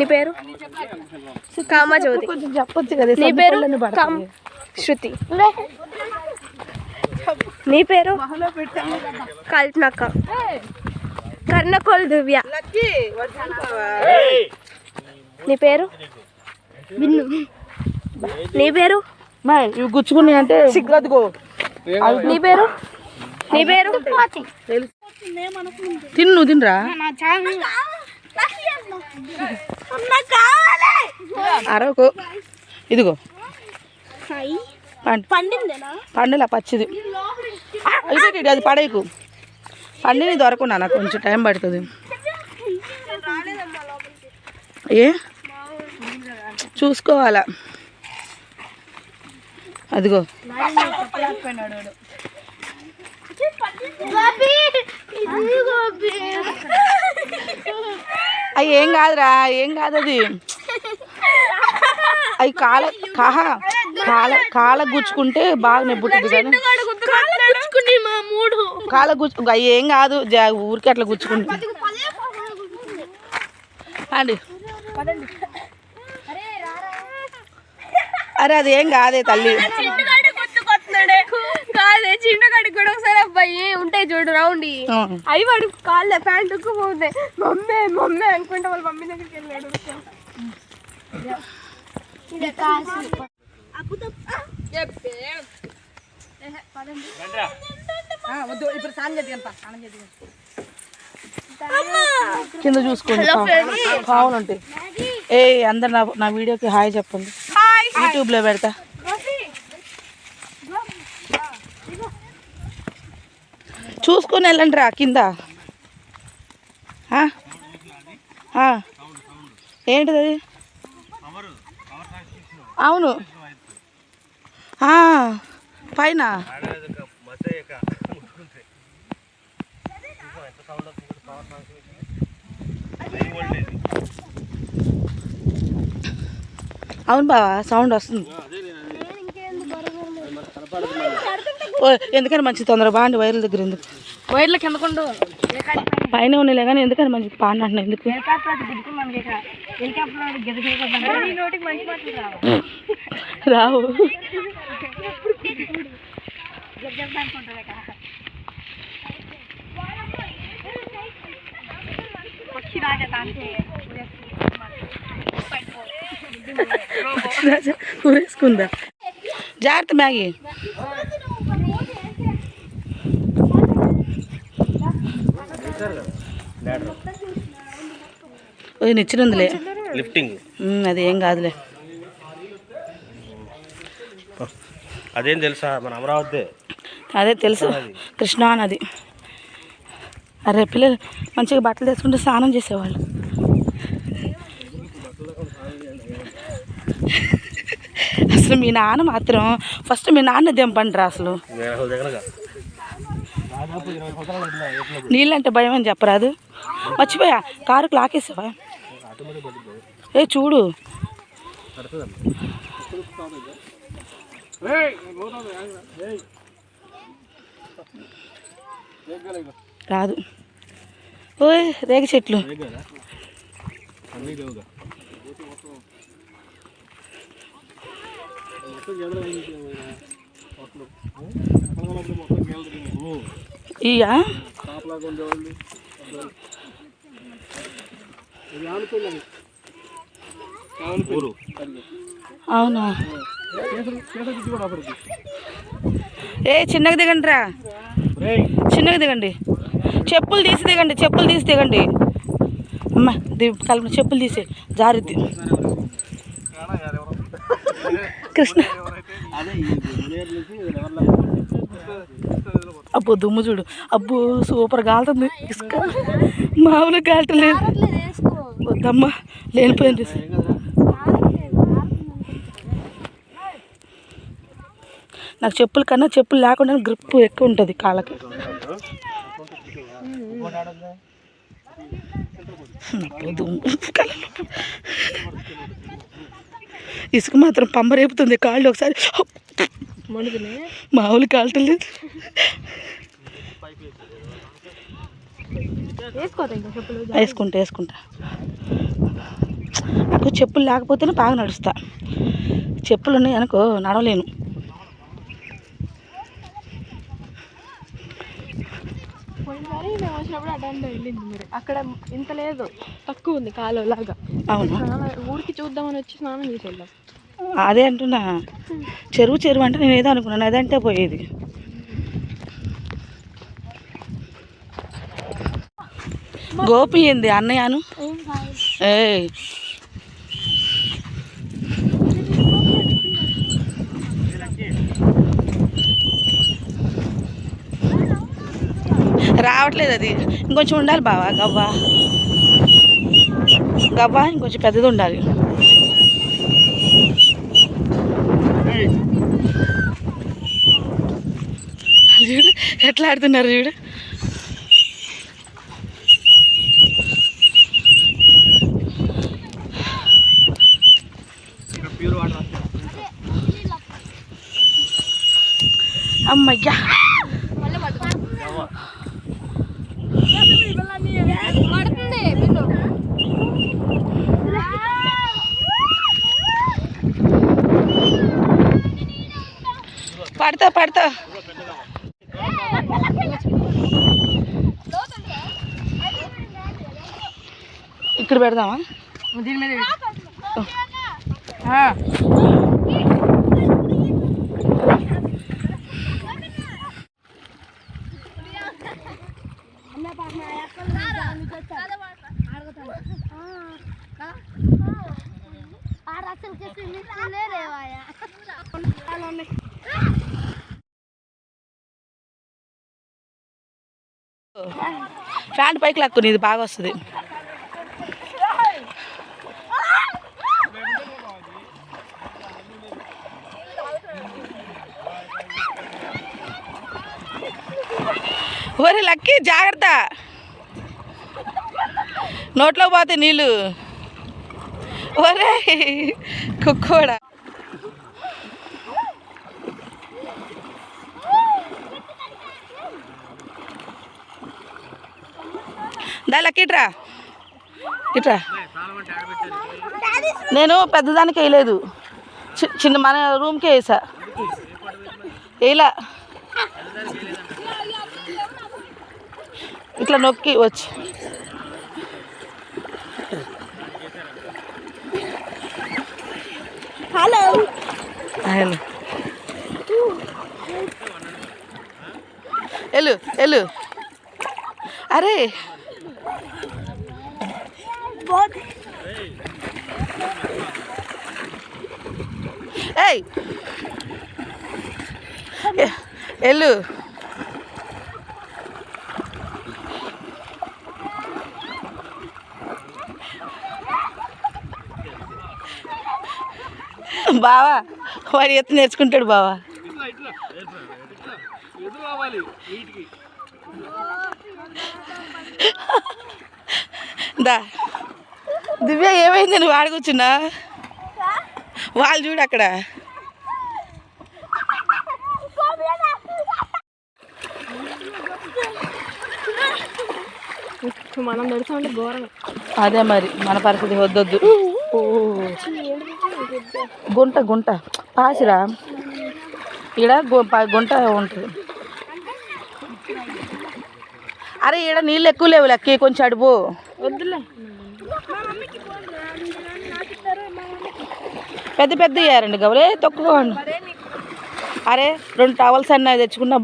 నీ పేరు? కామజ్యోతి. కొంచెం చెప్పొచ్చు కదా. నీ పేరు? శృతి. నీ పేరు? కల్పనక్క. కర్ణకోల్ దివ్య. నీ పేరు? నీ పేరు? ఇవి గుచ్చుకున్నాయి అంటే సిగ్గదుగో. నీ పేరు? నీ పేరు? తిన్ను తినరా అరకు. ఇదిగో పండులా పచ్చిది అయిపోయి అది పడేకు. పండిని దొరకనా నాకు కొంచెం టైం పడుతుంది. ఏ చూసుకోవాలా. అదిగో అవి ఏం కాదురా, ఏం కాదు అది. అవి కాల గుచ్చుకుంటే బాగా నెబ్బుతుంది కానీ కాల గుచ్చు అవి ఏం కాదు. ఊరికి అట్లా గుచ్చుకుంటే అండి. అరే అది ఏం కాదే తల్లి. కాదే చిన్నగాడికి కూడా ఒకసారి అబ్బాయి ఉంటాయి చూడు రౌండ్ అవి వాడు కాళ్ళ ప్యాంట్ పోతాయి. మమ్మీ మమ్మీ అనుకుంటా వాళ్ళ మమ్మీ దగ్గరికి వెళ్ళాడు. కింద చూసుకోండి కావాలంటే. ఏ అందరు నా వీడియోకి హాయ్ చెప్పండి. యూట్యూబ్లో పెడతా. చూసుకొని వెళ్ళండి రా కింద. ఏంటిది అది? అవును పైన అవును బావా సౌండ్ వస్తుంది. ఎందుకని మంచి తొందరగా బాగుండి వైర్ల దగ్గర ఎందుకు? వైర్ల కిందకుండా పైన ఉన్నాయిలే కానీ ఎందుకని మంచి పాడిన అంటున్నా. ఎందుకు రావు? ఊరేసుకుందా? జాగ్రత్త మ్యాగీ. నిచ్చినుందిలే లిఫ్టింగ్. అది ఏం కాదులే. అదేం తెలుసా మన అమరావతి? అదే తెలుసు, కృష్ణా నది. అరే పిల్లలు మంచిగా బట్టలు తెచ్చుకుంటే స్నానం చేసేవాళ్ళు. అసలు మీ నాన్న మాత్రం ఫస్ట్ మీ నాన్న దింపండి రా. అసలు నీళ్ళంటే భయం అని చెప్పరాదు. మర్చిపోయా కారుకు లాకేసావా? ఏ చూడు రాదు. ఓయ్ రేగ చెట్లు. ఇయ్యా అవునా? ఏ చిన్నగా దిగండి రా, చిన్నగా దిగండి. చెప్పులు తీసి దిగండి, చెప్పులు తీసి దిగండి. అమ్మ కల్పన చెప్పులు తీసే జారుద్ది. కృష్ణ అబ్బో దుమ్ము చూడు. అబ్బో సూపర్ కాలుతుంది. ఇసుక మామూలుగా కాలటలేదు. వద్దమ్మా లేనిపోయింది. నాకు చెప్పుల కన్నా చెప్పులు లేకుండా గ్రిప్ ఎక్కువ ఉంటుంది కాళ్ళకి. ఇసుక మాత్రం పంబ రేపుతుంది కాళ్ళు. ఒకసారి మామూలు కాలటలేదు. వేసుకుంటా నాకు చెప్పులు లేకపోతేనే బాగా నడుస్తా. చెప్పులు ఉన్నాయి అనుకో నడవలేను. పోయినసారి మేము వచ్చినప్పుడు అటెండ్ వెళ్ళింది మీరు అక్కడ ఇంత లేదు, తక్కువ ఉంది కాలువ లాగా. అవును, ఊరికి చూద్దామని వచ్చి స్నానం చేసి వెళ్దాం. అదే అంటున్నా. చెరువు అంటే నేను ఏదో అనుకున్నాను, అదంటే పోయేది. గోపి ఏంది అన్నయ్యను? ఏయ్ రావట్లేదు, అది ఇంకొంచెం ఉండాలి బావా. గవ్వ ఇంకొంచెం పెద్దది ఉండాలి. చూడు ఎట్లా ఆడుతున్నారు చూడు. అమ్మయ్యా పడతా ఇక్కడ పెడదామా? దీని మీద ఫ్యాన్ పైకి లాక్కుని, ఇది బాగా వస్తుంది. ఒరే లక్కీ జాగ్రత్త, నోట్లో పోతే నీళ్ళు. ఒరే కుక్కోడా, దా లక్కీ ఇట్రా. నేను పెద్దదానికి వేయలేదు, చిన్న మన రూమ్కే వేసా. వేయలా, ఇట్లా నొక్కి వచ్చి. హలో వెళ్ళు. అరే ఏయ్ వెళ్ళు. బావా వాడు ఎత్తు నేర్చుకుంటాడు బావా. దా దివ్య ఏమైంది, నువ్వు ఆడ కూర్చున్నా? వాళ్ళు చూడు అక్కడ. మనం నడుచుకుంటే ఘోరం. అదే మరి మన పరిస్థితి. వద్దొద్దు. గుంట పాసిరా, ఈడ గుంట ఉంటుంది. అరే ఈడ నీళ్ళు ఎక్కువ లేవు లెక్కి, కొంచెం అడుపు. వద్దులే, పెద్ద ఇయ్యారండి గవలే తక్కువ. అరే 2 టవల్స్ అన్నీ తెచ్చుకున్నా.